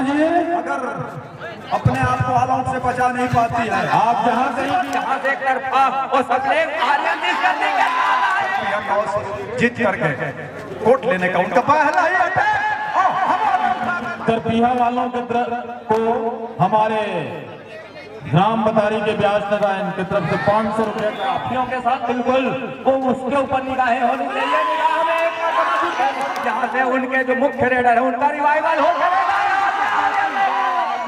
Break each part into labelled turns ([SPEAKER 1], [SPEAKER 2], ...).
[SPEAKER 1] चाहिए।
[SPEAKER 2] अगर अपने आप को ऑल आउट से बचा नहीं पाती है,
[SPEAKER 1] आप जहाँ से
[SPEAKER 3] यहाँ से एक तरफा वो सबले
[SPEAKER 2] जीत करके कोर्ट लेने का उनका पहला ही अटैक।
[SPEAKER 1] तरपीहा वालों के को हमारे राम बतारी के ब्याज नारायण की तरफ से 500 रुपए
[SPEAKER 3] काफियों के साथ बिल्कुल वो उसके ऊपर निगाहें होनी चाहिए। निगाह में एक जहाँ से उनके जो मुख्य रेडर है उनका रिवाइवल हो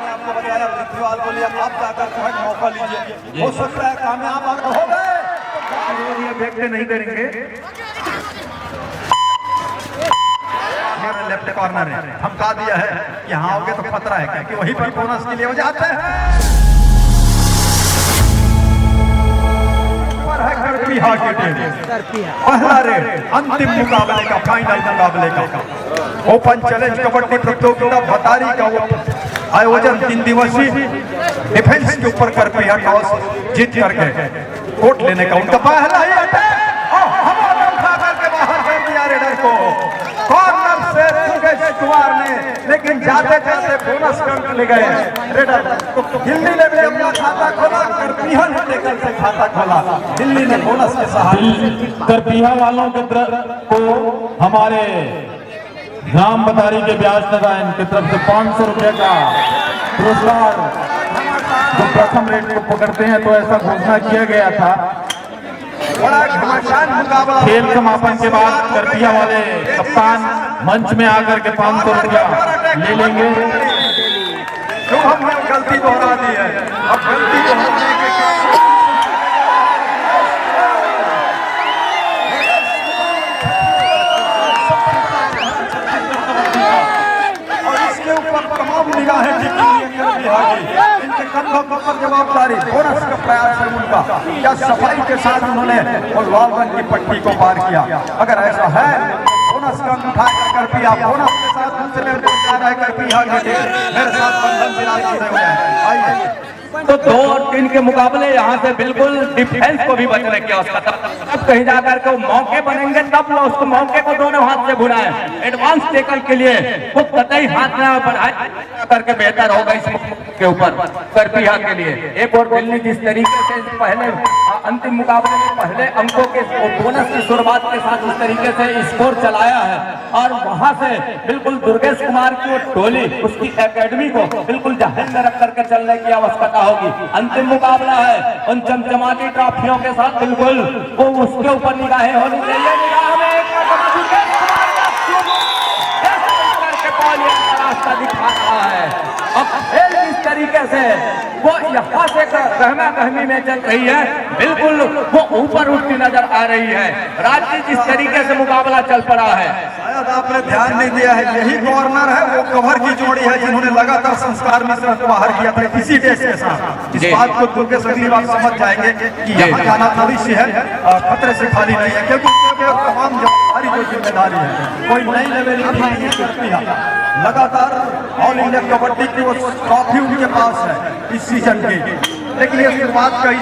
[SPEAKER 2] आपको बताया पृथ्वीपाल बोलिए आप जाकर थर्ड मौका लीजिए, हो सकता है कामयाब अगर हो गए
[SPEAKER 3] ये देखते नहीं करेंगे।
[SPEAKER 2] लेफ्ट कॉर्नर है धमका दिया है, यहाँ आओगे तो खतरा है क्योंकि वहीं पर बोनस के लिए वो जाते हैं। पहला रेड अंतिम मुकाबले का, फाइनल मुकाबले का ओपन चैलेंज कबड्डी प्रतियोगिता बतारी का वो आयोजन 3 दिवसीय डिफेंस के ऊपर करपीहा टॉस जीत करके कोर्ट लेने का उनका पहला ही अटैक। हमारा उठा करके बाहर कर दिया रेडर को कॉर्नर से दुर्गेश कुमार ने, लेकिन जाते जाते बोनस अंक ले गए रेडर। तो दिल्ली ने भी अपना खाता खोला, करपीहा ने टेकल से खाता खोला, दिल्ली ने बोनस के सहारे।
[SPEAKER 1] तरपीहा वालों के को हमारे राम बतारी के ब्याज नारायण की तरफ से 500 रुपए का पुरस्कार, जो प्रथम रेट को पकड़ते हैं तो ऐसा घोषणा किया गया था।
[SPEAKER 2] बड़ा घमासान मुकाबला।
[SPEAKER 1] खेल समापन के बाद तरपीहा वाले कप्तान मंच में आकर के 500 रुपया ले लेंगे।
[SPEAKER 2] जो हमने गलती दोहरा दी है, अब गलती दोहराने के और इसके ऊपर तमाम निगाहें इनके कंधों पर जवाबदारी। बोनस का प्रयास है उनका, क्या सफाई के साथ उन्होंने और लाल रंग की पट्टी को पार किया। अगर ऐसा है बोनस का अंक उठाकर करपीहा बोनस के साथ दूसरे जा रहा है करपीहा के मेरे साथ बंधन विराज किए हुए हैं। आइए
[SPEAKER 3] तो 2 और 3 के मुकाबले यहाँ से बिल्कुल डिफेंस को भी बचने की आवश्यकता। अब कहीं जाकर के मौके बनेंगे तब वो उसको मौके को दोनों हाथ से बुलाए। एडवांस टेकल के लिए वो कतई हाथ में बढ़ाए करके बेहतर होगा इस के ऊपर करपीहा के लिए। एक और दिल्ली जिस तरीके से पहले अंतिम मुकाबले में पहले अंकों के बोनस की शुरुआत के साथ उस तरीके से स्कोर चलाया है और वहां से बिल्कुल दुर्गेश कुमार की वो टोली उसकी एकेडमी को बिल्कुल जहन में रख करके चलने की आवश्यकता होगी। अंतिम मुकाबला है उन चमचमाती ट्रॉफियों के साथ, बिल्कुल वो उसके ऊपर निगाहें होनी चाहिए। निगाह में एक रास्ता दिखा रहा है। अब खेल किस तरीके से वो यहाँ से गहमा गहमी में चल रही है, बिल्कुल वो ऊपर उठती नजर आ रही है। राज्य जिस तरीके से मुकाबला चल पड़ा है,
[SPEAKER 2] शायद आपने ध्यान नहीं दिया है, यही कॉर्नर है वो कवर की जोड़ी है जिन्होंने लगातार संस्कार मिश्रण को बाहर किया था इसी देश के साथ। इस बात को दुर्गेश अगली बार समझ जाएंगे कि यहाँ जाना भविष्य है, खतरे से खाली नहीं है, क्योंकि तमाम हमारी जो जिम्मेदारी है कोई नई लेवल की नहीं करती है। लगातार ऑल इंडिया कबड्डी की वो ट्रॉफी उनके पास है इस सीजन की, लेकिन ये शुरुआत कही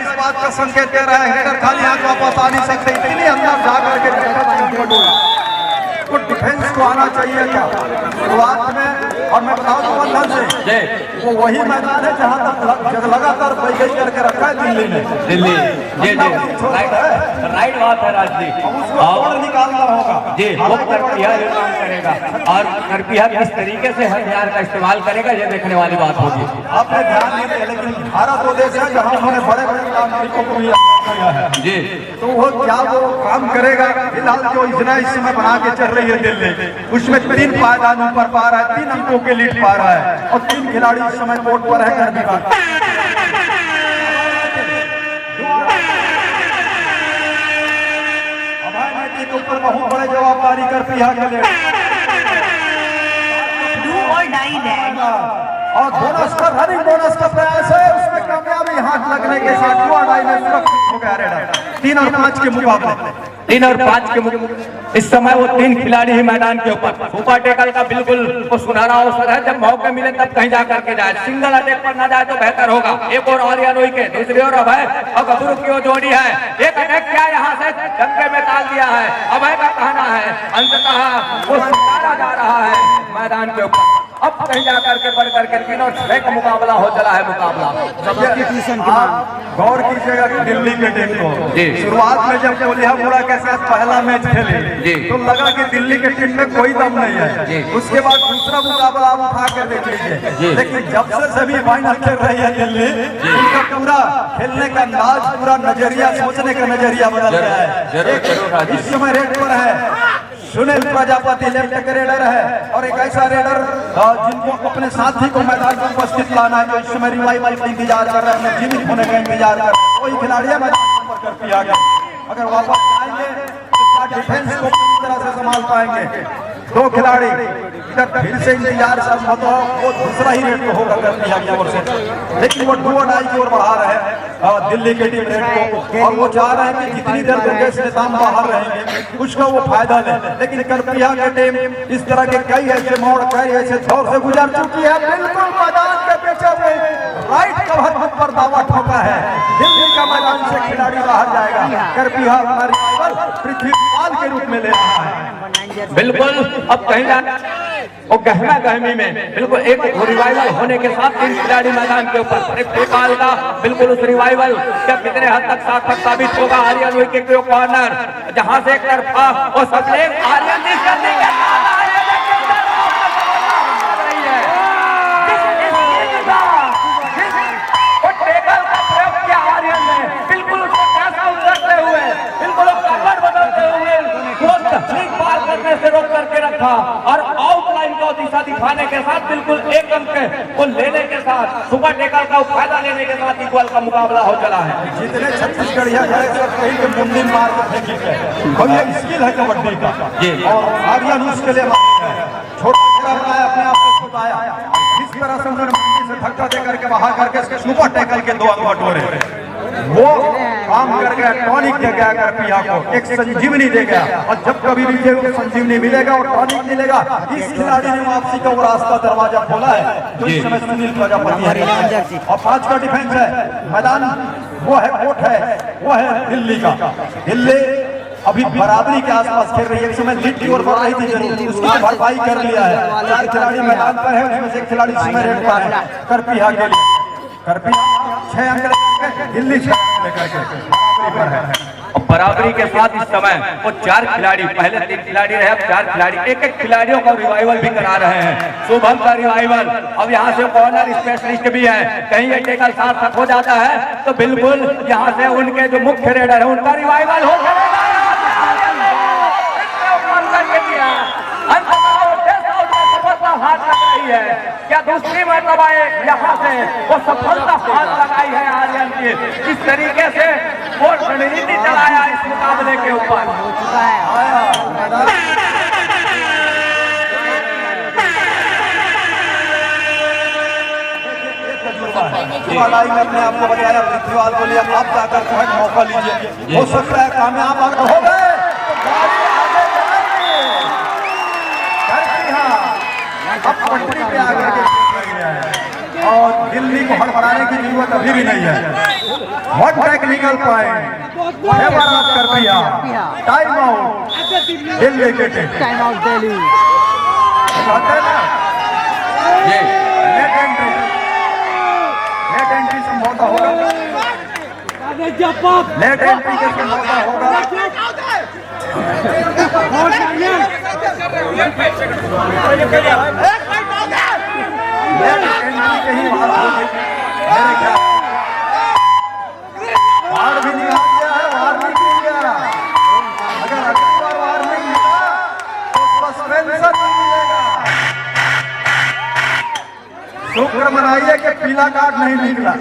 [SPEAKER 2] इस बात का संकेत दे रहा है हेडर खाली हाथ वापस आ नहीं सकते, इतनी अंदर जा करके को डिफेंस को आना चाहिए क्या शुरुआत में। और मैं बताऊं तो बंधन से वो वही मैदान है जहां तक लगातार बैगेज करके रखा है दिल्ली ने।
[SPEAKER 3] दिल्ली जी राइट बात है राज जी,
[SPEAKER 2] और निकालना होगा
[SPEAKER 3] जी वो करपीहा काम करेगा और करपीहा किस तरीके से हथियार का इस्तेमाल करेगा ये देखने वाली बात होगी।
[SPEAKER 2] आपने ध्यान नहीं दिया, लेकिन भारत वो देश है जहां उन्होंने बड़े बड़े नागरिकों को किया है
[SPEAKER 3] जी,
[SPEAKER 2] तो वो क्या वो काम करेगा। फिलहाल जो योजना इस समय बना के चल रही है दिल्ली, उसमें 3 पायदान ऊपर पा रहा है, 3 अंकों के लीड पा रहा है और 3 खिलाड़ी इस समय कोर्ट पर है करपीहा। के ऊपर बहुत बड़े जवाबदारी करपीहा के लिए और बोनस का रनिंग बोनस का प्रयास है, उसमें कामयाबी हाथ लगने के साथ में सुरक्षित हो गया रेडर। 3 और 5 के मुकाबले
[SPEAKER 3] 3 और 5 के इस समय वो 3 खिलाड़ी ही मैदान के ऊपर। सुपर टेकल का बिल्कुल वो सुनहरा अवसर है, जब मौके मिले तब कहीं जा करके जाए, सिंगल अटैक पर ना जाए तो बेहतर होगा। एक और आर्यन के दूसरी ओर अभय और गबरू की वो जोड़ी है, एक अटैक क्या यहाँ से दंगे में दिया है। अभय का कहना है अंततः वो स्वीकारा जा रहा है मैदान के ऊपर। अब कहीं जाकर के बढ़ करके 3 और 6 का मुकाबला हो चला है। मुकाबला
[SPEAKER 2] गौर कीजिएगा कि दिल्ली के टीम को शुरुआत में जब कोल्हापुरा के साथ पहला मैच खेले तो लगा कि दिल्ली के टीम में कोई दम नहीं है। उसके बाद दूसरा मुकाबला आप उठा कर देख लीजिए, लेकिन जब से सभी फाइनल खेल रही है दिल्ली, उनका पूरा खेलने का अंदाज, पूरा नजरिया, सोचने का नजरिया बदल गया है। इस समय रेड पर है सुनील प्रजापति, लेफ्ट के रेडर है, और एक ऐसा रेडर जिनको अपने साथी को मैदान में उपस्थित लाना है, जो इस समय रिवाइवल का इंतजार कर रहे हैं, जीवित होने का इंतजार कर रहे हैं। कोई खिलाड़ी है मैदान पर कर दिया गया, अगर वापस आएंगे तो डिफेंस को पूरी तरह से संभाल पाएंगे। 2 खिलाड़ी इधर फिर से इंतजार सब होता वो दूसरा ही रेड होगा कर दिया गया ओर से, लेकिन वो 2 अढ़ाई की ओर बढ़ा रहे हैं दिल्ली के टीम रेड को, और वो चाह रहे हैं कि जितनी देर दुर्गेश नेताम बाहर रहेंगे उसका वो फायदा ले। लेकिन करपिया की टीम इस तरह के कई ऐसे मोड़, कई ऐसे दौर से गुजर चुकी है। बिल्कुल मैदान के पीछे में राइट कवर पर दावा ठोका है, दिल्ली का मैदान से खिलाड़ी बाहर जाएगा। करपिया पृथ्वीपाल के रूप में ले रहा है।
[SPEAKER 3] बिल्कुल अब कहीं और गहमा गहमी में बिल्कुल एक रिवाइवल होने के साथ 3 खिलाड़ी मैदान के ऊपर। पृथ्वीपाल का बिल्कुल उस रिवाइवल क्या कितने हद तक सार्थक साबित होगा। आर्यन विकेट के कॉर्नर जहां से एक तरफा और सब आर्यन जिस करने के से रोक करके रखा और आउटलाइन को दिशा दिखाने के साथ बिल्कुल एक अंक को लेने के साथ सुपर टेकल का फायदा लेने के साथ इक्वल का मुकाबला हो चला है।
[SPEAKER 2] जितने छत्तीसगढ़िया कहीं के मुंडी मार के फेंकी है, स्किल है कबड्डी का, और आर्यन उसके लिए छोटा बनाया, अपने आप को छुपाया, इस तरह से उन्होंने मुंडी से धक्का दे करके बाहर करके सुपर टेकल के 2 अंक बटोरे। वो काम कर गया, टॉनिक दे गया करपिया को, एक संजीवनी दे गया, और जब कभी भी संजीवनी मिलेगा और टॉनिक मिलेगा, इस खिलाड़ी ने वापसी का वो रास्ता दरवाजा खोला है जो इस समय सुनील प्रजापति है। और 5 का डिफेंस है, मैदान वो है, कोर्ट है, वो है दिल्ली का। दिल्ली अभी बराबरी के आसपास खेल रही है, एक समय लीड की ओर बढ़ रही थी, जरूर उसकी भरपाई कर लिया है। 4 खिलाड़ी मैदान पर है, उसमें से एक खिलाड़ी समय रेड पर है करपिया के लिए। करपिया 6 अंक दिल्ली 6 लेकर के है।
[SPEAKER 3] बराबरी के साथ इस समय वो 4 खिलाड़ी, पहले 3 खिलाड़ी रहे, अब 4 खिलाड़ी एक खिलाड़ियों का रिवाइवल भी करा रहे हैं। शुभम का रिवाइवल, अब यहाँ से कॉर्नर स्पेशलिस्ट भी है, कहीं ये टेकल सार्थक हो जाता है तो बिल्कुल यहाँ से उनके जो मुख्य रेडर है उनका रिवाइवल हो जाएगा। हाथ लग रही है क्या दूसरी मरतबा यहाँ से वो सफलता हाथ लगाई है आर्यन की। इस तरीके से वो रणनीति चलाया इस मुकाबले के ऊपर।
[SPEAKER 2] मैंने आपको बताया पृथ्वीपाल को लिया, आप जाकर मौका लीजिए, हो सकता है कामयाब हो गए। अब पटरी पे आगे गया है और दिल्ली को हड़बड़ाने की जरूरत अभी भी नहीं है। What technical point favour of करपिया, टाइम आउट दिल्ली के टीम,
[SPEAKER 4] टाइम आउट दिल्ली।
[SPEAKER 2] ये लेट एंट्री से मौका होगा, लेट एंट्री से मौका होगा। वार भी नहीं आ गया है, वार नहीं किया। अगर अगली बार वार नहीं मिला तो सस्पेंशन नहीं मिलेगा। शुक्र मनाइए कि पीला कार्ड नहीं निकला,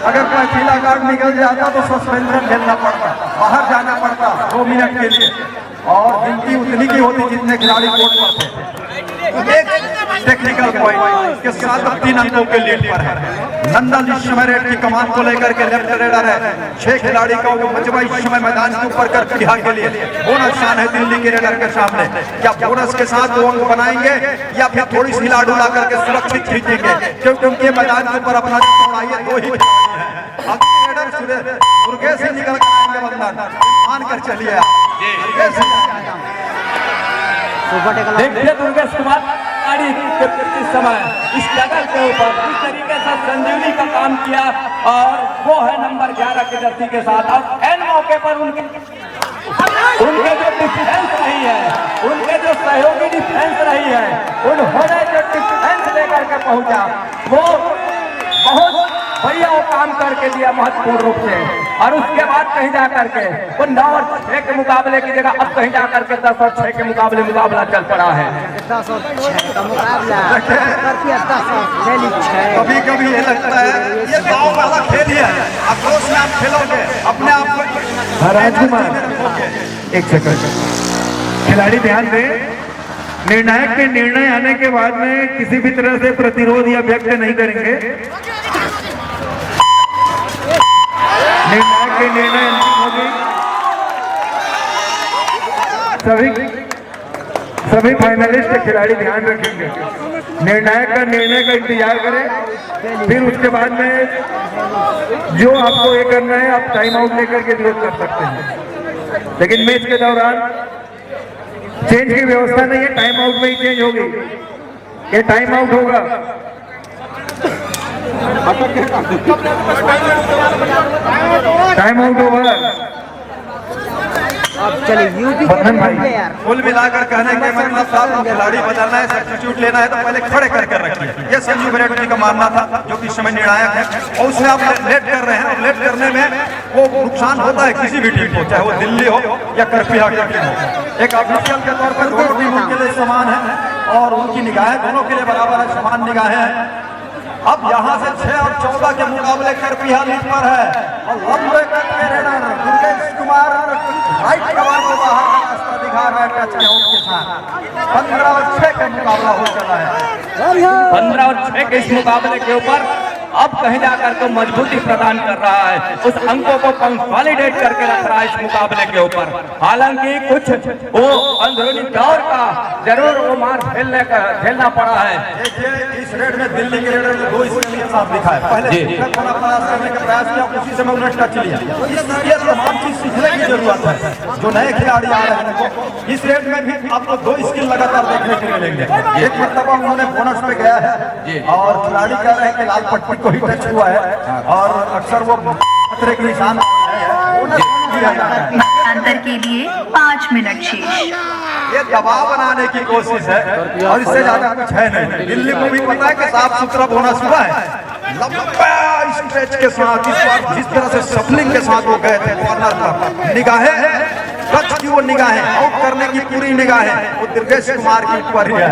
[SPEAKER 2] अगर कोई पीला कार्ड निकल जाता तो सस्पेंशन खेलना पड़ता, बाहर जाना पड़ता 2 मिनट के लिए, और गिनती उतनी की होती जितने खिलाड़ी कोर्ट पर थे। एक टेक्निकल पॉइंट के साथ 3 अंकों के लीड पर है। नंदन इस समय रेड की कमान को लेकर के लेफ्ट रेडर है। 6 खिलाड़ी का वो मजबा इस समय मैदान के ऊपर कर बिहार के लिए बोनस शान है दिल्ली के रेडर के सामने। क्या बोनस के साथ वो अंक बनाएंगे या फिर थोड़ी सी हिला डुला करके सुरक्षित खींचेंगे, क्योंकि उनके मैदान के ऊपर अपना दौड़ाइए 2 ही रेडर दुर्गेश से निकल कर आएंगे, मान कर चलिए।
[SPEAKER 3] देखिए दुर्गेश कुमार इस समय इस जगह के ऊपर इस तरीके से संजीवनी का काम किया और वो है नंबर 11 के जर्सी के साथ। और एन मौके पर उनके जो डिफेंस रही है, उनके जो सहयोगी डिफेंस रही है, उन्होंने जो डिफेंस लेकर के पहुंचा वो बहुत बढ़िया वो काम करके दिया महत्वपूर्ण रूप से। और उसके बाद कहीं जा करके वो 9 और 6 के मुकाबले की जगह अब कहीं जा करके 10 और 6 के मुकाबले मुकाबला चल पड़ा है।
[SPEAKER 4] 10 और 6 का मुकाबला 10 और 6।
[SPEAKER 2] कभी कभी ये लगता है ये गाँव वाला खेल ही है, आक्रोश में आप खेलोगे अपने आप को।
[SPEAKER 5] राजकुमार एक सेकंड, खिलाड़ी ध्यान दें, निर्णायक के निर्णय आने के बाद में किसी भी तरह से प्रतिरोध या व्यक्त नहीं करेंगे। निर्णायक के निर्णय अंतिम होंगे। सभी फाइनलिस्ट खिलाड़ी ध्यान रखेंगे, निर्णायक का निर्णय का इंतजार करें, फिर उसके बाद में जो आपको ये करना है आप टाइम आउट लेकर के विरोध कर सकते हैं। लेकिन मैच के दौरान चेंज की व्यवस्था नहीं है, टाइम आउट में ही चेंज होगी। ये टाइम आउट होगा। Time out over.
[SPEAKER 4] अब चलिए यूपी
[SPEAKER 5] बंधन भाई,
[SPEAKER 2] कुल मिलाकर कहने के मतलब साहब खिलाड़ी बदलना है, सब्स्टिट्यूट लेना है तो पहले खड़े करके रखिए। ये संजीव बरेट जी का मानना था, जो कि इस समय निर्णायक है, और उसमें आप लेट कर रहे हैं। और लेट करने में वो नुकसान होता है किसी भी टीम को, चाहे वो दिल्ली हो या करपिया की टीम हो। एक ऑफिशियल के तौर पर दोनों टीमों के लिए समान है और उनकी निगाहें दोनों के लिए बराबर है, समान निगाहें हैं। अब यहाँ से 6 और 14 के मुकाबले करपिया लीड पर है और लंबे कद के raider Durgesh Kumar right cover को बाहर का रास्ता दिखा रहा है टच के आउट के साथ। 15 और 6 का मुकाबला हो चला है।
[SPEAKER 3] 15 और 6 के इस मुकाबले के ऊपर अब कहीं जाकर को मजबूती प्रदान कर रहा है, उस अंकों को कंसोलिडेट करके रख रहा है इस मुकाबले के ऊपर। हालांकि कुछ वो अंदरूनी दौर का जरूर वो मार झेलना पड़ा है।
[SPEAKER 2] देखिए इस रेड में दिल्ली के रेडर ने 2 स्किल के साथ दिखा है। पहले थोड़ा प्रयास करने का प्रयास किया, उसी समय उन्होंने टच लिया। ये तमाम चीज सीखने की जरूरत है। जो नए खिलाड़ी आ रहे हैं इस रेड में भी आपको 2 स्किल लगातार देखने को मिलेंगे। एक मरतबा उन्होंने बोनस पे गया है और खिलाड़ी कह रहे हैं कि लाल पट्टी को ही टच हुआ है और अक्सर वो खतरे के निशान
[SPEAKER 6] अंतर के लिए 5 मिनट शेष।
[SPEAKER 2] ये दबाव बनाने की कोशिश है और इससे ज्यादा कुछ है नहीं। दिल्ली को भी पता है कि साफ सुथरा बोनस हुआ है। लंबा स्ट्रेच के साथ इस बार जिस तरह से सफलिंग के साथ वो गए थे कॉर्नर पर, निगाहें टच की, वो निगाहें आउट करने की पूरी निगाहें वो दुर्गेश कुमार के ऊपर ही है।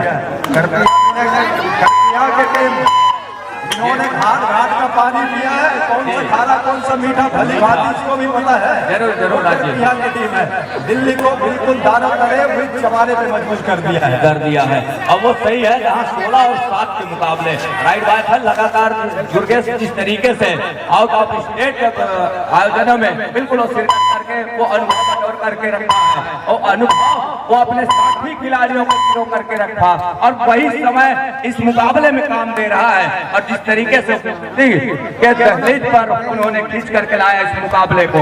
[SPEAKER 2] इन्होंने घाट घाट का पानी पिया है, कौन सा खारा कौन सा मीठा भली बात इसको भी पता है।
[SPEAKER 3] जरूर जरूर राज्य
[SPEAKER 2] बिहार की टीम है, दिल्ली को बिल्कुल दाना तले हुए चबाने पे मजबूर कर दिया है।
[SPEAKER 3] अब वो सही है जहाँ 16 और 7 के मुकाबले राइट बात है। लगातार दुर्गेश जिस तरीके से आउट ऑफ स्टेट आयोजनों में बिल्कुल शिरकत करके वो अनुभव बटोर करके रखा है और अनुभव वो अपने साथी खिलाड़ियों को पिरो करके रखा और वही समय इस मुकाबले में काम दे रहा है। और जिस तरीके से के दहलीज पर उन्होंने खींच करके लाया इस मुकाबले को,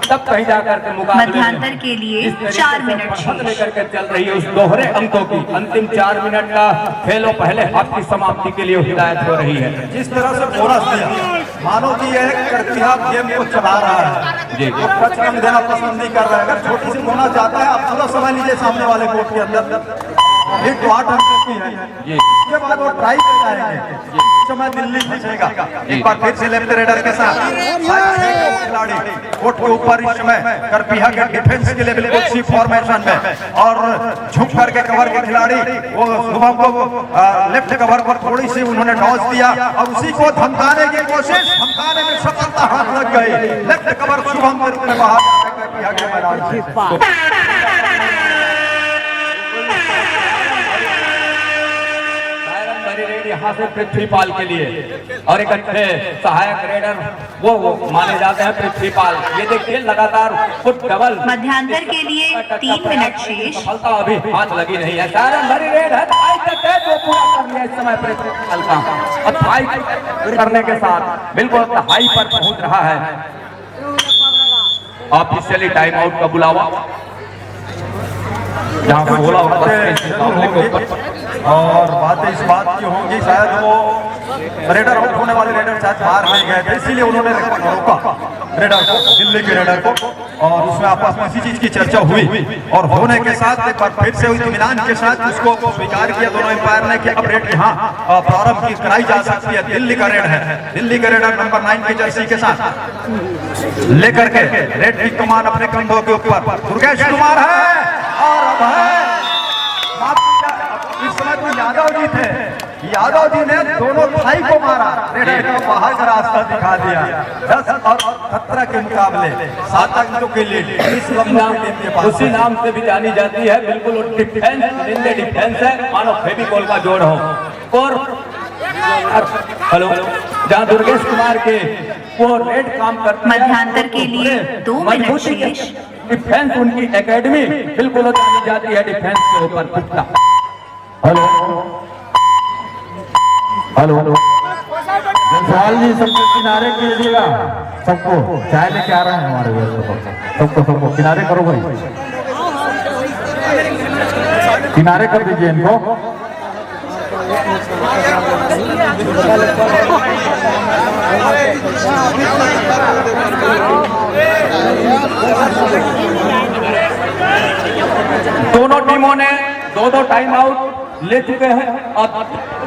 [SPEAKER 3] तब कहीं जाकर के मुकाबले
[SPEAKER 6] मध्यांतर के लिए 4 मिनट शेष।
[SPEAKER 3] लेकर के चल रही है उस दोहरे अंकों की अंतिम 4 मिनट का खेलो पहले हाथ की समाप्ति के लिए हिदायत हो रही है।
[SPEAKER 2] जिस तरह से बोनस दिया मानो कि यह करपिया गेम को चला रहा है जी, वो टच रन देना पसंद नहीं कर रहा है। अगर छोटी सी बोनस जाता है आप थोड़ा समय लीजिए सामने वाले कोर्ट के अंदर, ये 8 अंकों की है जी। इसके बाद वो ट्राई कर जाएंगे, इस समय दिल्ली फंसेगा। एक बार फिर से लेफ्ट रेडर के साथ खिलाड़ी कोर्ट के ऊपर इस समय करपिया के डिफेंस के लिए बिल्कुल सी फॉर्मेशन में और झुक करके कवर के खिलाड़ी वो शुभम को लेफ्ट कवर पर थोड़ी सी उन्होंने टॉस दिया और उसी को धमकाने की कोशिश, धमकाने में सफलता हाथ लग गई। लेफ्ट कवर शुभम के रूप में बाहर करपिया के मैदान से।
[SPEAKER 3] यहाँ से पृथ्वीपाल के लिए और एक अच्छे सहायक रेडर वो माने जाते हैं पृथ्वीपाल। ये देखिए लगातार फुट डबल
[SPEAKER 6] मध्यांतर के लिए 3 मिनट शेष।
[SPEAKER 3] सफलता अभी हाथ लगी नहीं है। सारण भरी रेड है, जो पूरा कर लिया इस समय पृथ्वीपाल का और हाई करने के साथ बिल्कुल हाई पर पहुंच रहा है। ऑफिशियली टाइम आउट का बुलावा जहाँ 16 ओवर के मुकाबले के ऊपर
[SPEAKER 2] और बातें इस बात की होंगी, शायद वो रेडर आउट होने वाले रेडर शायद बाहर नहीं गए थे, इसीलिए उन्होंने रोका रेडर को, दिल्ली के रेडर को, और उसमें आपस में इसी चीज की चर्चा हुई और होने के साथ एक बार फिर से इत्मीनान के साथ उसको स्वीकार किया दोनों एम्पायर ने कि अब रेड यहाँ प्रारंभ की कराई जा सकती है। दिल्ली का रेड है, दिल्ली के रेडर नंबर 9 की जर्सी के साथ लेकर के रेड की कमान अपने कंधों के ऊपर दुर्गेश कुमार है और अब है इस समय तो यादव जी थे, यादव जी ने दोनों थाई को मारा, रेडर को बाहर का रास्ता दिखा दिया। 10 और 17 के मुकाबले 7 अंकों के लीड इस लंबा टीम के पास
[SPEAKER 3] उसी नाम से भी जानी जाती है। बिल्कुल डिफेंस डिफेंस है, मानो फेविकोल का जोड़ हो। और हेलो, जहाँ दुर्गेश कुमार के वो रेड काम करते हैं,
[SPEAKER 6] मध्यांतर के लिए 2 मिनट शेष।
[SPEAKER 3] डिफेंस उनकी एकेडमी बिल्कुल जानी जाती है डिफेंस के ऊपर पुख्ता।
[SPEAKER 1] हेलो हेलो, जयसवाल जी सबको किनारे कीजिएगा, सबको चाय लेके आ रहे हैं हमारे व्यवस्था, सबको किनारे करो भाई, किनारे कर दीजिए इनको।
[SPEAKER 3] दोनों टीमों ने 2-2 टाइम आउट ले चुके हैं और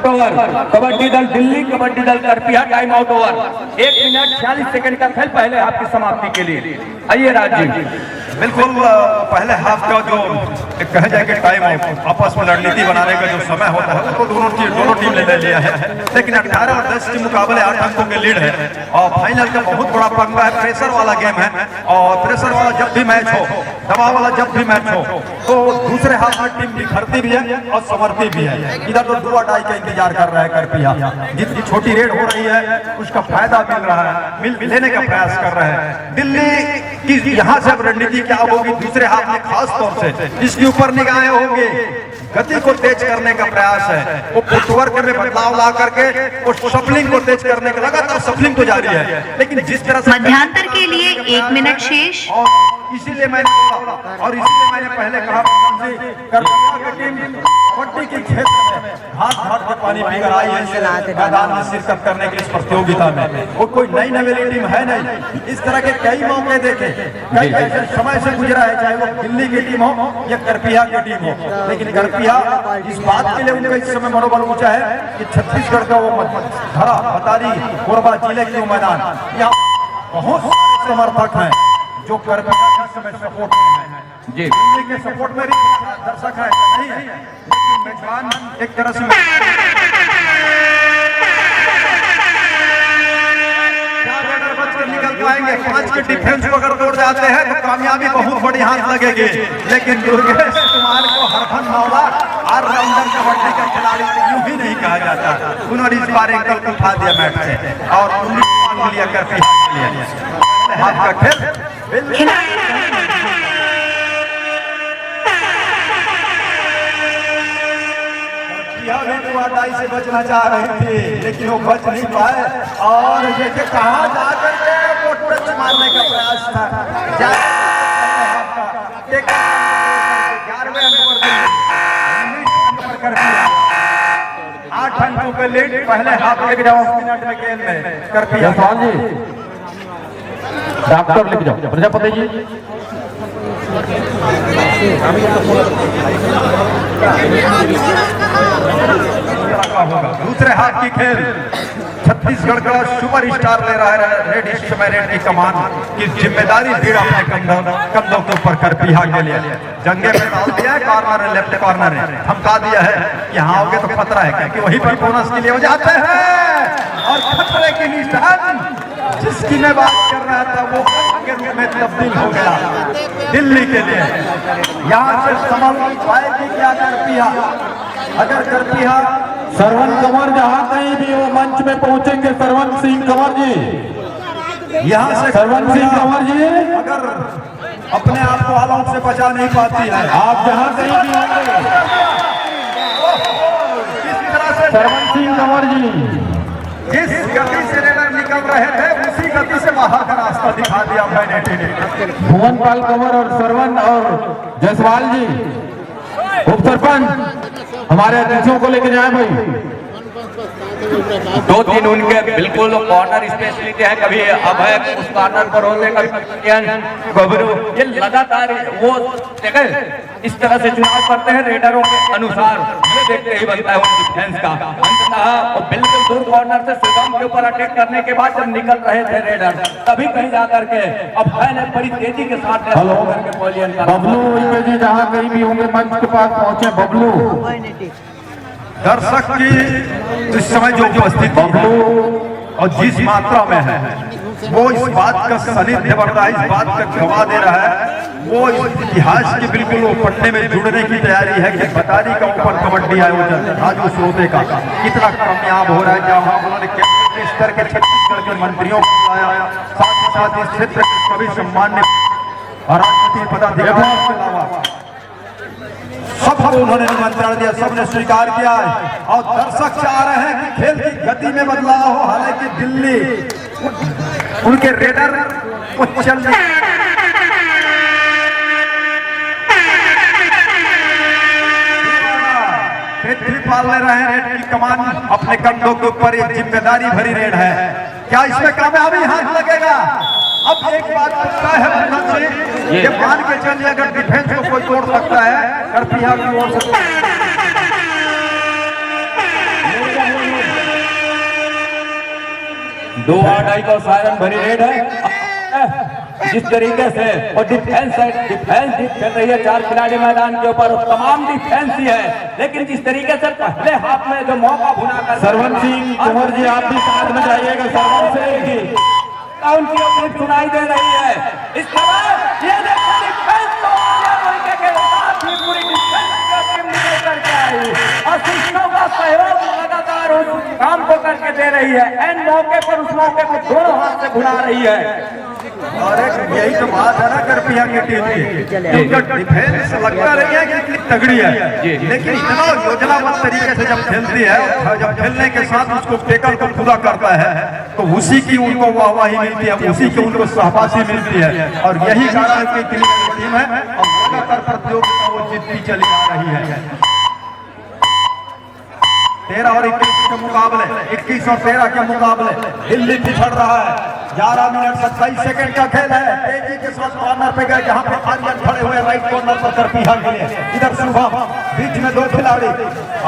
[SPEAKER 3] ओवर कबड्डी दल दिल्ली, कबड्डी दल करपिया time out over. 1 minute 46 second का खेल पहले हाफ की समाप्ति के लिए। आइए राजीव।
[SPEAKER 2] बिल्कुल पहले हाफ का जो कहे जाए कि टाइम आउट आपस में रणनीति बनाने का जो समय होता है उसको दोनों टीम ले लिया है, लेकिन 18 और 10 के मुकाबले 8 अंकों के लीड है और फाइनल का बहुत बड़ा पंगा है, प्रेशर वाला गेम है और प्रेशर वाला जब भी मैच हो, दबाव वाला जब भी मैच हो तो दूसरे हाफ में टीम बिखरती भी है और संवरती भी है। इधर तो 2 अटाई का इंतजार कर रहा है करपिया, जितनी छोटी रेड हो रही है उसका फायदा मिल रहा है, लेने का प्रयास कर रहे हैं। दिल्ली की यहाँ से अब रणनीति क्या होगी दूसरे हाथ में, खास तौर से इसके ऊपर निगाहें होंगी, गति को तेज करने का प्रयास है, वो फुटवर्क में बदलाव ला करके वो सफलिंग को तेज करने का, लगातार सफलिंग तो जारी है, लेकिन जिस तरह से
[SPEAKER 6] मध्यांतर के लिए 1 मिनट शेष।
[SPEAKER 2] और इसीलिए मैंने बोला और इसीलिए मैंने पहले कहा टीम कबड्डी के क्षेत्र में घाट घाट के पानी पीकर आई है मैदान में शिरकत करने की इस प्रतियोगिता में। वो कोई नई नवेली टीम है नहीं, इस तरह के कई मौके देखे, कई ऐसे समय से गुजरा है, चाहे वो दिल्ली की टीम हो या करपिया की टीम हो, लेकिन करपिया इस बात के लिए उनका इस समय मनोबल ऊंचा है कि छत्तीसगढ़ का वो धरा बतारी कोरबा जिले के मैदान, यहाँ बहुत सारे समर्थक हैं जो करपिया इस समय सपोर्ट में है
[SPEAKER 3] जी,
[SPEAKER 2] दिल्ली के सपोर्ट में भी दर्शक है नहीं, लेकिन मेजबान एक तरह से निकल पाएंगे। 5 के डिफेंस को अगर तोड़ जाते हैं तो कामयाबी बहुत बड़ी हाथ लगेगी, लेकिन दुर्गेश कुमार को हरफन मौला ऑलराउंडर कबड्डी का खिलाड़ी यूं ही नहीं कहा जाता। उन्होंने इस बार एंकल को उठा दिया मैच से और 19 लिया करके हाथ का खेल अटाई से बचना चाह रही थी, लेकिन वो बच नहीं पाए और जैसे कहा जाकर के वो टच मारने का प्रयास था। 11वें अंक पर 8 अंकों के लीड पहले हाफ लेके जाओ मिनट में गेंद में करपिया।
[SPEAKER 1] जयसवाल जी डॉक्टर लेके जाओ, प्रजापति जी
[SPEAKER 2] होगा दूसरे हाथ की खेल। छत्तीसगढ़ का सुपर स्टार ले रहा है रेड, इस समय रेड की कमान की जिम्मेदारी भी अपने कंधों के ऊपर करपिया के लिए जंगे में डाल दिया है। कॉर्नर है, लेफ्ट कॉर्नर है, धमका दिया है यहाँ आओगे तो खतरा है, क्योंकि वहीं पर बोनस के लिए हो जाते हैं और खतरे की निशान जिसकी मैं बात कर रहा था वो में तब्दील हो गया दिल्ली के लिए। यहाँ से संभल पाएगी क्या करपिया? अगर करपिया
[SPEAKER 1] सरवन कंवर जहाँ कहीं भी वो मंच में पहुंचेंगे, सरवन सिंह कंवर जी,
[SPEAKER 2] यहाँ से
[SPEAKER 1] सरवन सिंह कंवर जी
[SPEAKER 2] अगर अपने आप को ऑल आउट से बचा नहीं पाती है,
[SPEAKER 1] आप जहाँ कहीं भी होंगे,
[SPEAKER 2] किस तरह से
[SPEAKER 1] सरवन सिंह कंवर जी
[SPEAKER 2] जिस गति से रेडर निकल रहे थे उसी गति से बाहर का रास्ता दिखा दिया अभय ने।
[SPEAKER 1] भुवनपाल कंवर और सरवन और जायसवाल जी उप सरपंच हमारे अतिथियों को लेके जाए भाई।
[SPEAKER 3] दो तीन उनके बिल्कुल कॉर्नर स्पेशलिटी है, कभी अभय उस कॉर्नर पर होते, कभी गबरू, ये लगातार वो देखे इस तरह से चुनाव करते हैं रेडरों के अनुसार, ये देखते ही बनता है उनकी डिफेंस का। अंततः वो बिल्कुल दूर कॉर्नर से सुगम के ऊपर अटैक करने के बाद जब निकल रहे थे रेडर, तभी कहीं जाकर के अभय ने बड़ी तेजी के साथ
[SPEAKER 1] बबलू जी जहाँ कहीं भी होंगे मंच के पास पहुंचे। बबलू
[SPEAKER 2] दर्शक की इस समय जो उपस्थिति है और जिस मात्रा में है वो इस बात का सानिध्य बढ़ रहा है, इस बात का गवाह दे रहा है, वो इस इतिहास के बिल्कुल वो पन्ने में जुड़ने की तैयारी है कि बतारी का ऊपर कबड्डी आयोजन राजू श्रोते का कितना कामयाब हो रहा है, जहाँ उन्होंने कैबिनेट स्तर के छत्तीसगढ़ के मंत्रियों को बुलाया, साथ ही साथ इस क्षेत्र के सभी सम्मान्य और राजनीतिक पदाधिकारियों के अलावा सबको उन्होंने निमंत्रण दिया, सबने स्वीकार किया है और दर्शक चाह रहे हैं कि खेल की गति में बदलाव हो। हालांकि दिल्ली उनके रेडर को चलने पृथ्वीपाल ले रहे हैं रेड की कमान अपने कंधों के ऊपर, एक जिम्मेदारी भरी रेड है। क्या इसमें कामयाबी हाथ लगेगा? अब एक बात पक्का है बंधन से, ये मान के चलिए अगर डिफेंस को कोई तोड़ सकता है करपिया की ओर से
[SPEAKER 3] दो आढ़ाई का सायरन भरी रेड है। जिस तरीके से और डिफेंस खेल रही है, चार खिलाड़ी मैदान के ऊपर, तमाम डिफेंस ही है, लेकिन जिस तरीके से पहले हाथ में जो मौका भुना कर
[SPEAKER 1] सरवन सिंह कुंवर जी आप भी साथ में जाइएगा। सरवन सिंह
[SPEAKER 3] उनकी अपनी सुनाई दे रही है इस समय। ये देखो डिफेंस तो के साथ ही पूरी डिफेंस की टीम निकल करके आई और शिक्षकों का सहयोग लगातार उस काम को करके दे रही है। एन मौके पर उस मौके को दोनों हाथ से भुना रही है।
[SPEAKER 2] और यही तो बात है ना करपिया की टीम की, उनका डिफेंस लगता रही है कि इतनी तगड़ी है, लेकिन इतना योजनाबद्ध तरीके से जब खेलती है और जब खेलने के साथ उसको टेकल को पूरा करता है तो उसी की उनको वाहवाही मिलती है, उसी की उनको शाबाशी मिलती है। और यही कारण की टीम है और लगातार प्रतियोगिता वो जीतती चली आ रही है। 13 और 21 के मुकाबले, 21 और 13 के मुकाबले दिल्ली पिछड़ रहा है। 11 मिनट 27 सेकंड का खेल है। तेजी के साथ कॉर्नर पे गए, जहां पे आर्यन खड़े हुए राइट कॉर्नर पर करपिया के लिए, इधर शुभम, बीच में दो खिलाड़ी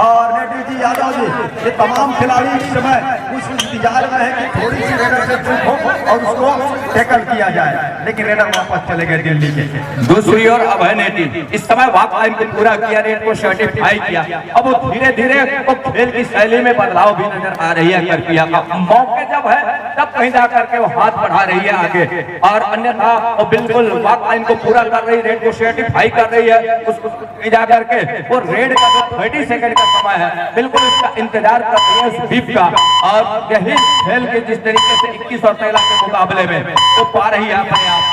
[SPEAKER 2] और नेटी जी यादव जी, ये तमाम खिलाड़ी इस समय उस इंतजार में है कि थोड़ी सी रेडर से चूक हो और उसको टैकल किया जाए, लेकिन रेडर वापस चले गए दिल्ली के।
[SPEAKER 3] दूसरी ओर अभय नेटी इस समय वॉक लाइन को पूरा किया, रेड को सर्टिफाई किया। अब वो धीरे धीरे खेल की शैली में बदलाव भी नजर आ रही है। करपिया का मौके जब है तब कहीं जाकर के वो हाथ बढ़ा रही है आगे, और अन्यथा वो बिल्कुल वॉक लाइन को पूरा कर रही, रेड को सर्टिफाई कर रही है। उसको कहीं जाकर के वो रेड का जो 30 सेकंड का समय है बिल्कुल उसका इंतजार कर रही है उस बीप का। और यही खेल के जिस तरीके से 21 और 13 के मुकाबले में वो पा रही है अपने आप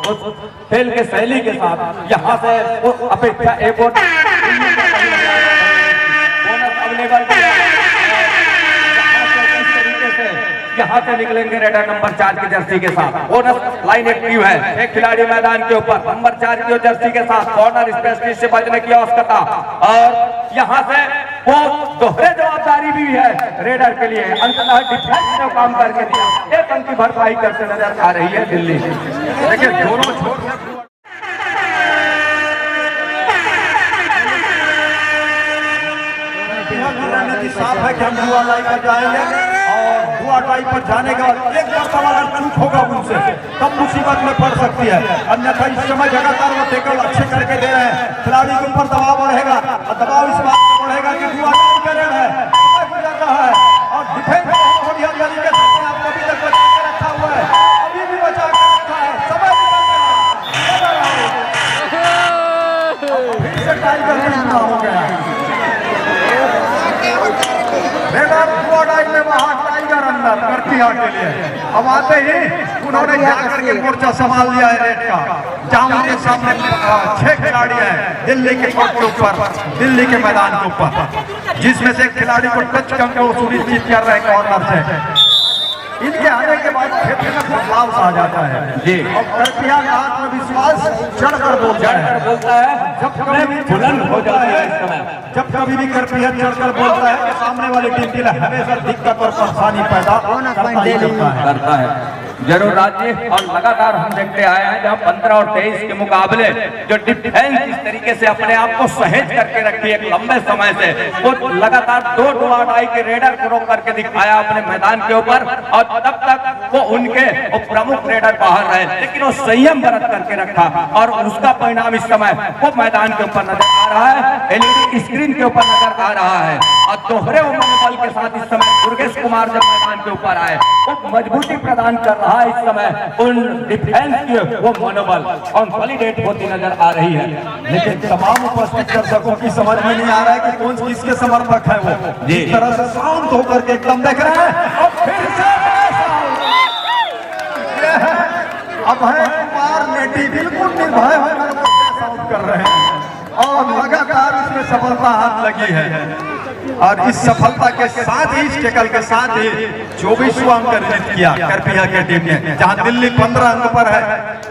[SPEAKER 3] को उस खेल के शैली के साथ, यहाँ से वो अपेक्षा एक और यहाँ से निकलेंगे रेडर नंबर 4 की जर्सी के साथ। बोनस लाइन एक्टिव है, एक खिलाड़ी मैदान के ऊपर नंबर 4 की जर्सी के साथ कॉर्नर स्पेशलिस्ट से बचने की आवश्यकता, और यहाँ से वो दोहरे जवाबदारी भी है रेडर के लिए। अंततः डिफेंस में काम करके दिया, एक अंक की भरपाई करते नजर आ रही है दिल्ली।
[SPEAKER 2] देखिए दोनों रणनीति साफ है कि हम दुआ लाई पर जाएंगे और दुआ टाई पर जाने के बाद एक मरतबा अगर चूक होगा उनसे तब मुसीबत में पड़ सकती है। अन्यथा इस समय लगातार वो टेकल अच्छे करके दे रहे हैं, खिलाड़ी के ऊपर दबाव बढ़ेगा और दबाव इस बात पर बढ़ेगा कि दुआ टाई कर रहे हैं, गुजर रहा है और डिफेंस बढ़िया तरीके से आपको अभी तक बचा के रखा हुआ है, अभी भी बचा के रखा है, समय फिर से टाई करके पूरा हो गया। टाइगर अंदर करपिया के लिए अब आते ही उन्होंने जाकर के मोर्चा संभाल लिया है रेड का, जहां उनके सामने 6 खिलाड़ी हैं दिल्ली के कोर्ट के ऊपर, दिल्ली के मैदान के ऊपर, जिसमें से एक खिलाड़ी को टच करके वो सुनिश्चित कर रहे हैं कॉर्नर से। इनके आने के बाद क्षेत्र में बदलाव आ जाता है
[SPEAKER 3] जी।
[SPEAKER 2] और करपिया का आत्मविश्वास चढ़कर बोलता है।
[SPEAKER 3] बोलता है
[SPEAKER 2] जब कभी भी
[SPEAKER 3] बुलंद हो जाती है इस समय।
[SPEAKER 2] जब कभी भी करपिया चढ़कर बोलता है कि सामने वाले टीम के लिए हमेशा दिक्कत और परेशानी पैदा
[SPEAKER 3] करता है। जरूर राज्य और लगातार हम देखते आए हैं जहाँ 15 और 23 के मुकाबले जो डिफेंस इस तरीके से अपने आप को सहेज करके रखी एक लंबे समय से, वो लगातार 2 डुआडाई के रेडर को रोक करके दिखाया अपने मैदान के ऊपर, और तब तक वो उनके वो प्रमुख रेडर बाहर रहे, लेकिन वो संयम बरत करके रखा और उसका परिणाम इस समय वो मैदान के ऊपर नजर आ रहा है, एलईडी स्क्रीन के ऊपर नजर आ रहा है। और दोहरे मनोबल के साथ इस समय दुर्गेश कुमार जब मैदान के ऊपर आए वो मजबूती प्रदान कर रहा है इस समय उन डिफेंस की वो मनोबल कंसोलिडेट होती नजर आ रही है।
[SPEAKER 2] लेकिन तमाम उपस्थित दर्शकों की समझ में नहीं आ रहा है कि कौन किसके समर्थक है वो।
[SPEAKER 3] जी।
[SPEAKER 2] इस तरह से शांत होकर के एकदम देख रहे हैं और फिर से अभय कुमार नेटी बिल्कुल निर्भय होकर आउट कर रहे हैं और लगातार इसमें सफलता हाथ लगी है। और इस सफलता के साथ ही, इस टेकल के साथ ही 24वां अंक अर्जित किया करपिया के टीम ने, जहां दिल्ली 15 अंक पर है।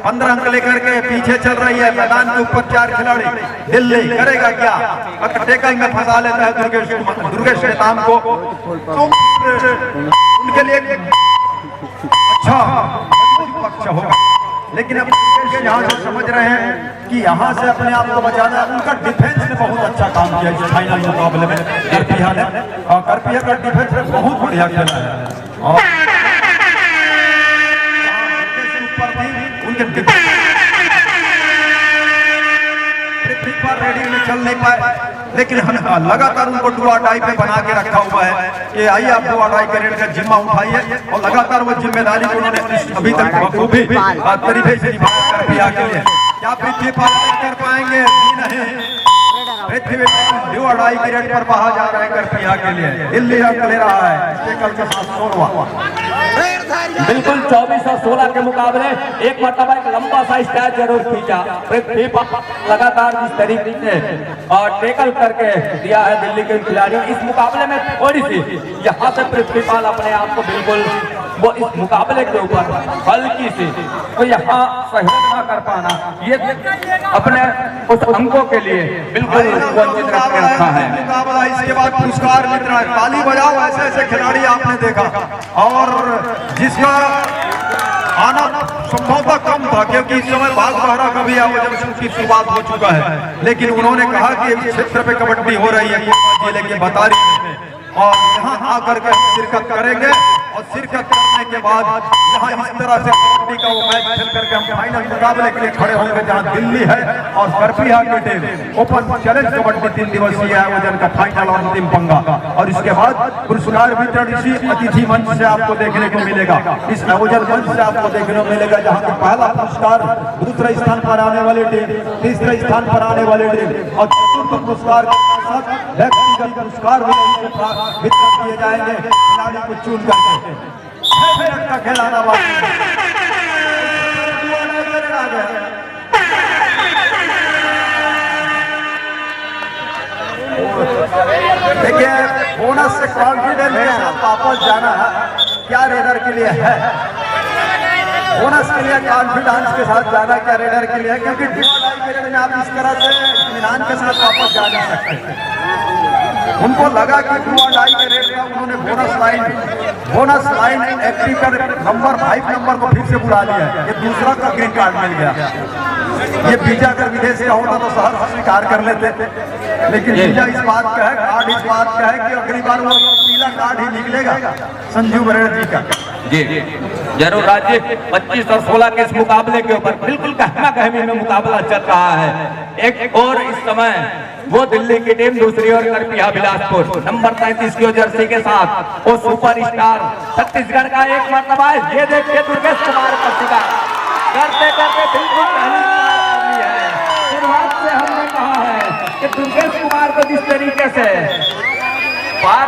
[SPEAKER 2] 15 अंक लेकर के पीछे चल रही है। मैदान के ऊपर 4 खिलाड़ी। दिल्ली करेगा क्या? अगर टेकल में फंसा लेता है दुर्गेश शैतान को तो उनके लिए अच्छा पक्ष होगा। लेकिन अब यहाँ से समझ रहे हैं कि यहाँ से अपने आप को बचाना, उनका डिफेंस ने बहुत अच्छा काम किया इस फाइनल मुकाबले में करपिया ने, और करपिया का डिफेंस में बहुत बढ़िया खेला है। और ऊपर भी उनके पृथ्वी पर रेडी में चल नहीं पाए, लेकिन हम लगातार उनको डुआडाई पे बना के रखा हुआ है कि आइए आप डुआडाई के रेड का जिम्मा उठाइए, और लगातार वो जिम्मेदारी को उन्होंने अभी तक बखूबी तरीके से निभाया करपिया के लिए। क्या पृथ्वी पर कर पाएंगे? नहीं, पृथ्वी पर डुआडाई के रेड पर बहा जा रहा है करपिया के लिए। दिल्ली अंक ले रहा है टेकल के साथ 16वां।
[SPEAKER 3] बिल्कुल 24 और 16 के मुकाबले एक मरतबा एक लंबा सा स्टैच जरूर खींचा पृथ्वी पर, लगातार जिस तरीके से और टेकल करके दिया है दिल्ली के खिलाड़ियों। इस मुकाबले में थोड़ी सी यहाँ से पृथ्वीपाल अपने आप को बिल्कुल वो इस मुकाबले के ऊपर हल्की सी तो यहाँ सहयोग न कर पाना, ये अपने उस अंकों के लिए बिल्कुल वंचित रखा है।
[SPEAKER 2] मुकाबला इसके बाद पुरस्कार मिल रहा है। ताली बजाओ, ऐसे ऐसे खिलाड़ी आपने देखा और जिसका आना संभवतः कम था, क्योंकि इस समय भाग बहरा का भी आयोजन की शुरुआत हो चुका है। लेकिन उन्होंने कहा कि इस क्षेत्र पे कबड्डी हो रही है जिले के बतारी में, और यहाँ आकर के शिरकत करेंगे, और शिरकत करने के बाद यहाँ इस तरह से कबड्डी का वो मैच खेल करके हम फाइनल मुकाबले के लिए खड़े होंगे, जहाँ दिल्ली है और करपिया की टीम ओपन चैलेंज कबड्डी 3 दिवसीय आयोजन का फाइनल और अंतिम पंगा। और इसके बाद पुरस्कार वितरण इसी अतिथि मंच से आपको देखने को मिलेगा, इस आयोजन मंच से आपको देखने को मिलेगा, जहाँ पे पहला पुरस्कार दूसरे स्थान पर आने वाली टीम, तीसरे स्थान पर आने वाली टीम और चतुर्थ पुरस्कार के साथ व्यक्तिगत पुरस्कार वितरण किए जाएंगे खिलाड़ी को चुन करके। 6 मिनट का खेल आना बाकी देखिए, बोनस से कॉन्फिडेंस के साथ वापस जाना क्या रेडर के लिए है? बोनस के लिए कॉन्फिडेंस के साथ जाना क्या रेडर के लिए है? क्योंकि डुआडाई के रेड में आप इस तरह से इत्मीनान के साथ वापस जा नहीं सकते। उनको लगा कि डुआडाई के रेड का उन्होंने बोनस लाइन एक्टिव कर नंबर 5 नंबर को फिर से बुला लिया है। ये दूसरा का ग्रीन कार्ड मिल गया। ये वीजा अगर विदेश का होता तो शहर स्वीकार कर लेते, लेकिन वीजा इस बात का है, कार्ड इस बात का है कि अगली बार वो पीला कार्ड ही निकलेगा संजू बरेड़ जी का।
[SPEAKER 3] जी जरूर राज्य 25 और 16 के इस मुकाबले के ऊपर बिल्कुल गहमा गहमी में मुकाबला चल रहा है। एक और इस समय वो दिल्ली की टीम, दूसरी ओर करपिया बिलासपुर नंबर 33 की जर्सी के साथ वो सुपर स्टार छत्तीसगढ़ का एक मरतबा है। ये देखिए दुर्गेश कुमार का शिकार करते करते बिल्कुल पहली है। शुरुआत से हमने कहा है कि दुर्गेश कुमार को जिस तरीके से पार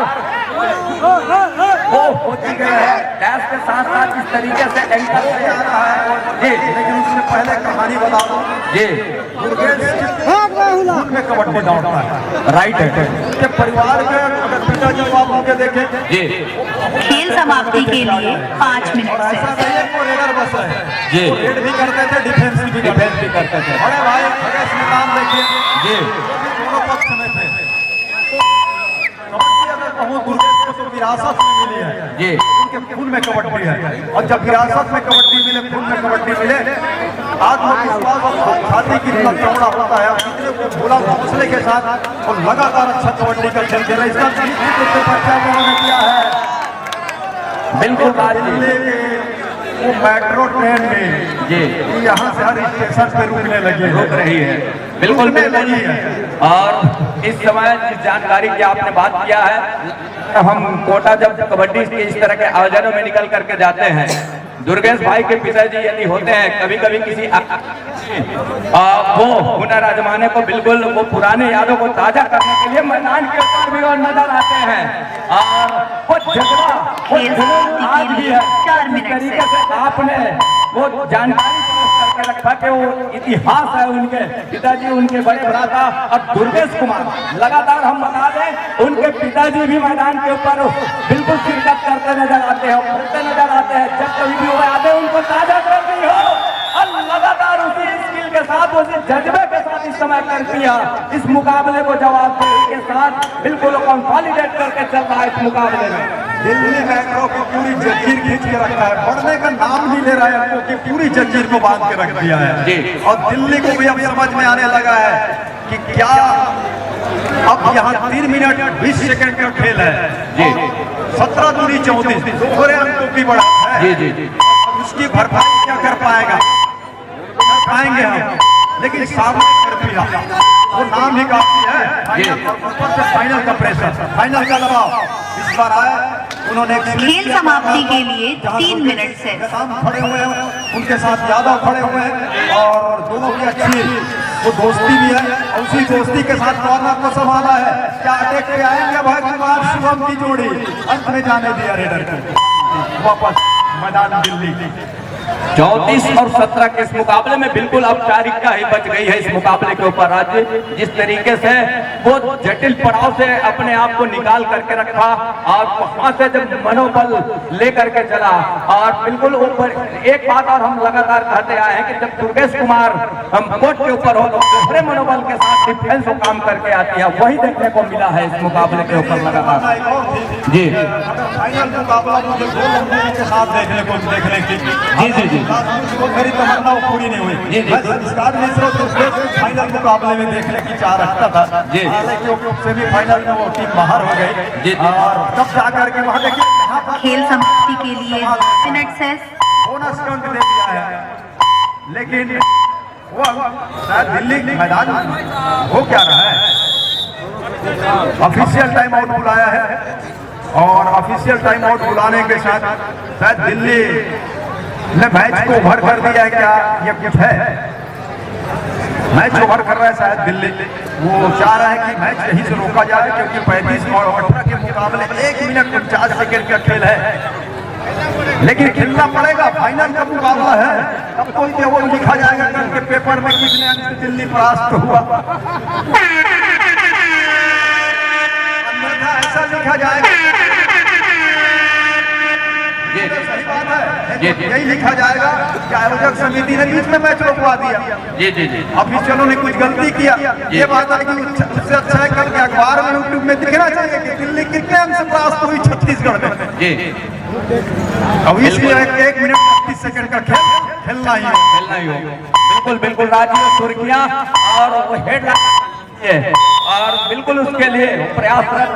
[SPEAKER 3] वो होती गई है डैश के साथ साथ इस तरीके से एंकर से आ रहा है जी।
[SPEAKER 2] लेकिन उससे पहले कहानी बता दूं
[SPEAKER 3] जी
[SPEAKER 2] दुर्गेश खून में कबड्डी दौड़ता है।
[SPEAKER 3] राइट है
[SPEAKER 2] उनके परिवार के अगर पिताजी को आप उनके देखें,
[SPEAKER 3] जी
[SPEAKER 6] खेल समाप्ति के लिए 5 मिनट
[SPEAKER 2] और ऐसा
[SPEAKER 6] से
[SPEAKER 2] नहीं है वो रेडर बस है,
[SPEAKER 3] जी।
[SPEAKER 2] वो रेड भी करते थे, डिफेंस भी करते थे। बड़े भाई खगेश मैदान देखिए,
[SPEAKER 3] जी
[SPEAKER 2] वो भी दोनों पक्ष में थे। कबड्डी अगर कहूँ दुर्गेश को तो विरासत में मिली है,
[SPEAKER 3] जी
[SPEAKER 2] उनके खून में कबड्डी है। और जब विरासत में कबड्डी मिले, खून में कबड्डी मिले, आत्मविश्वास और छाती कितना चौड़ा होता है, कितने को भोला हौसले के साथ और लगातार अच्छा कबड्डी का खेल खेला। इसका निश्चित रूप से पर्चा उन्होंने किया है।
[SPEAKER 3] बिल्कुल बात जी
[SPEAKER 2] दिल्ली की वो मेट्रो ट्रेन में
[SPEAKER 3] जी
[SPEAKER 2] यहाँ से हर स्टेशन पे रुकने लगी है,
[SPEAKER 3] रुक रही है। बिल्कुल
[SPEAKER 2] रुकने
[SPEAKER 3] बिल्कुल
[SPEAKER 2] लगी है।
[SPEAKER 3] और इस समय जिस जानकारी की आपने बात किया है, हम कोटा जब कबड्डी के इस तरह के आयोजनों में निकल करके जाते हैं, दुर्गेश भाई के पिताजी यदि होते हैं कभी कभी किसी वो हुनर आजमाने को, बिल्कुल वो पुराने यादों को ताजा करने के लिए मैदान के ऊपर भी और नजर आते हैं। और वो जज्बा वो
[SPEAKER 6] खेल
[SPEAKER 3] जुनून
[SPEAKER 6] समाप्ति
[SPEAKER 3] आज
[SPEAKER 6] के
[SPEAKER 3] भी
[SPEAKER 6] लिए
[SPEAKER 3] है।
[SPEAKER 6] 4
[SPEAKER 3] जिस
[SPEAKER 6] मिनट
[SPEAKER 3] तरीके
[SPEAKER 6] से
[SPEAKER 3] से आपने वो जानकारी करके रखा कि वो इतिहास है उनके पिताजी, उनके बड़े भ्राता और दुर्गेश कुमार। लगातार हम बता दें उनके पिताजी भी मैदान के ऊपर बिल्कुल शिरकत करते नजर आते हैं, खेलते नजर आते हैं। जब कभी भी वो आते हैं उनको ताजा करती हो और लगातार उसी स्किल के साथ, उसी जज्बे के साथ इस समय करती है। इस मुकाबले को जवाबदेही के साथ बिल्कुल कंसोलिडेट करके चल रहा है इस मुकाबले में।
[SPEAKER 2] दिल्ली मेट्रो को पूरी जंजीर खींच के रखा है, बढ़ने का नाम नहीं ले रहा है, क्योंकि पूरी जंजीर को बांध के रख दिया है।
[SPEAKER 3] जी।
[SPEAKER 2] और दिल्ली को भी अब समझ में आने लगा है कि क्या अब यहाँ 3 मिनट 20 सेकंड का खेल है
[SPEAKER 3] जी
[SPEAKER 2] 17 दूनी 34 दोहरे अंकों की बढ़ा है।
[SPEAKER 3] जी जी जी
[SPEAKER 2] उसकी भरपाई क्या कर पाएगा, कर पाएंगे हम, लेकिन सामने कर दिया वो नाम ही काफी है। ऊपर से फाइनल का प्रेशर, फाइनल का दबाव इस बार आया। उन्होंने
[SPEAKER 6] खेल समाप्ति के लिए 3 मिनट से
[SPEAKER 2] शाम खड़े हुए हैं, उनके साथ यादव खड़े हुए हैं और दोनों की अच्छी वो दोस्ती भी है। और उसी दोस्ती के साथ कॉर्नर को संभाला है। क्या अटैक पे आएंगे भाई कुमार शुभम की जोड़ी, अंत में जाने दिया रेडर को वापस मैदान दिल्ली।
[SPEAKER 3] 34 और 17 के इस मुकाबले में बिल्कुल औपचारिकता ही बच गई है इस मुकाबले के ऊपर। आज जिस तरीके से वो जटिल पड़ाव से अपने आप को निकाल करके रखा और वहां से जब मनोबल लेकर के चला, और बिल्कुल ऊपर एक बात और हम लगातार कहते आए हैं कि जब दुर्गेश कुमार हम कोर्ट के ऊपर हो तो दूसरे मनोबल के साथ डिफेंस को काम करके आती है, वही देखने को मिला है इस मुकाबले के ऊपर लगातार। जी
[SPEAKER 2] फाइनल मुकाबला मुझे 2 लंबे के साथ देखने की
[SPEAKER 3] जी जी जी
[SPEAKER 2] वो मेरी तमन्ना पूरी नहीं हुई।
[SPEAKER 3] जी, जी।
[SPEAKER 2] मैं स्टार मिश्रा को फाइनल मुकाबले में देखने की चाह रखता था,
[SPEAKER 3] जी।
[SPEAKER 2] हालांकि सेमीफाइनल में वो टीम बाहर हो गई।
[SPEAKER 3] जी, जी।
[SPEAKER 2] और तब जाकर के वहाँ देखिए यहाँ पर
[SPEAKER 6] खेल समाप्ति के लिए 2 मिनट से
[SPEAKER 2] बोनस स्टंट दे दिया है, लेकिन वो शायद दिल्ली मैदान हो क्या रहा है। ऑफिशियल टाइम आउट बुलाया है और ऑफिशियल टाइम आउट बुलाने के साथ शायद दिल्ली ने मैच को ओवर कर दिया है। क्या ये कुछ है, मैच ओवर कर रहा है शायद दिल्ली। वो चाह रहा है कि मैच यहीं से रोका जाए, क्योंकि 35 और 18 के मुकाबले 1 मिनट 50 सेकंड का खेल है, लेकिन खेलना पड़ेगा। फाइनल का मुकाबला है, तब कोई क्या वो लिखा जाएगा कल के पेपर में कितने अंक से दिल्ली परास्त हुआ, अन्यथा ऐसा लिखा जाएगा। सही बात है, यही लिखा जाएगा कि आयोजक समिति ने बीच में मैच रोकवा दिया।
[SPEAKER 3] जी जी जी
[SPEAKER 2] ऑफिशियलों ने कुछ गलती किया। ये बात है कि उससे अच्छा है कल के अखबार में यूट्यूब में दिखना चाहिए कि दिल्ली कितने अंक से परास्त हुई छत्तीसगढ़ में।
[SPEAKER 3] जी
[SPEAKER 2] अब इसलिए 1 मिनट 35 सेकंड का खेल खेलना ही है।
[SPEAKER 3] खेलना ही हो। बिल्कुल बिल्कुल राजीव सुर्खिया और वो हेड और बिल्कुल उसके लिए प्रयासरत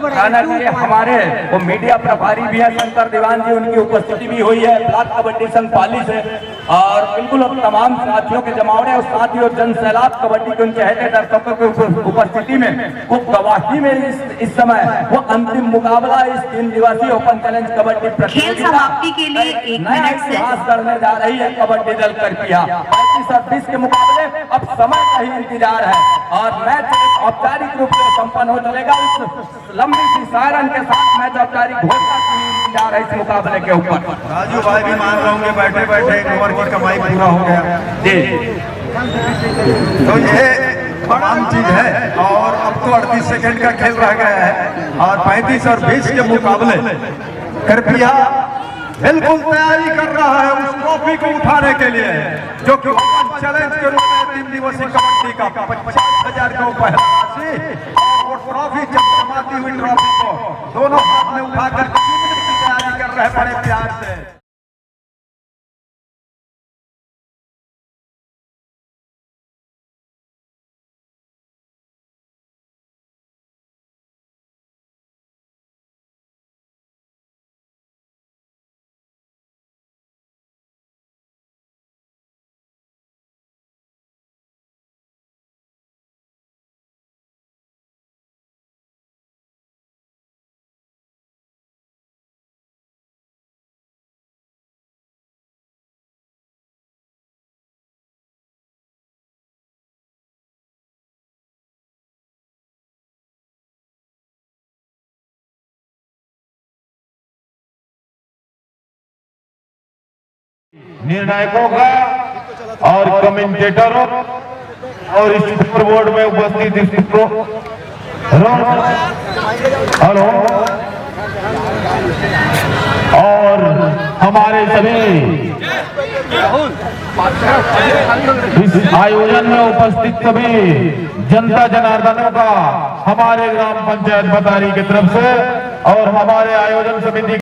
[SPEAKER 3] रहना चाहिए। हमारे वो मीडिया प्रभारी भी है शंकर दीवान जी, उनकी उपस्थिति भी हुई है ब्लॉक कबड्डी संघ पाली से, और बिल्कुल अब तमाम साथियों के जमावड़े और साथ ही जन सैलाब कबड्डी के उनके चहेते दर्शकों की उपस्थिति में वो गवाही में इस समय वो अंतिम मुकाबला इस 3 दिवसीय ओपन चैलेंज कबड्डी
[SPEAKER 6] खेल समाप्ति के लिए 1 मिनट से
[SPEAKER 3] इतिहास गढ़ने जा रही है कबड्डी दल करपिया। 35 और 20 के मुकाबले अब समय का ही इंतजार है और मैच औपचारिक रूप से संपन्न हो चलेगा। इस लंबी सी सायरन के साथ मैच औपचारिक घोषणा की जा रही है इस मुकाबले के ऊपर।
[SPEAKER 2] राजू भाई भी मान रहे होंगे बैठे बैठे ओवर की कमाई पूरा हो गया।
[SPEAKER 3] जी
[SPEAKER 2] तो ये तमाम चीज है। और अब तो 38 सेकंड का खेल रह गया है और 35 और 20 के मुकाबले कृपया बिल्कुल तैयारी कर रहा है उस ट्रॉफी को उठाने के लिए, जो कि ओपन चैलेंज के रूप में 3 दिवसीय कबड्डी का 50,000 का पहला और वो ट्रॉफी चमचमाती हुई ट्रॉफी को दोनों हाथ में उठाकर जीतने की तैयारी कर रहे हैं बड़े प्यार से।
[SPEAKER 1] निर्णायकों का और कमेंटेटरों और स्कोर बोर्ड में उपस्थित हेलो और हमारे सभी इस आयोजन में उपस्थित सभी जनता जनार्दनों का हमारे ग्राम पंचायत बतारी की तरफ से और हमारे आयोजन समिति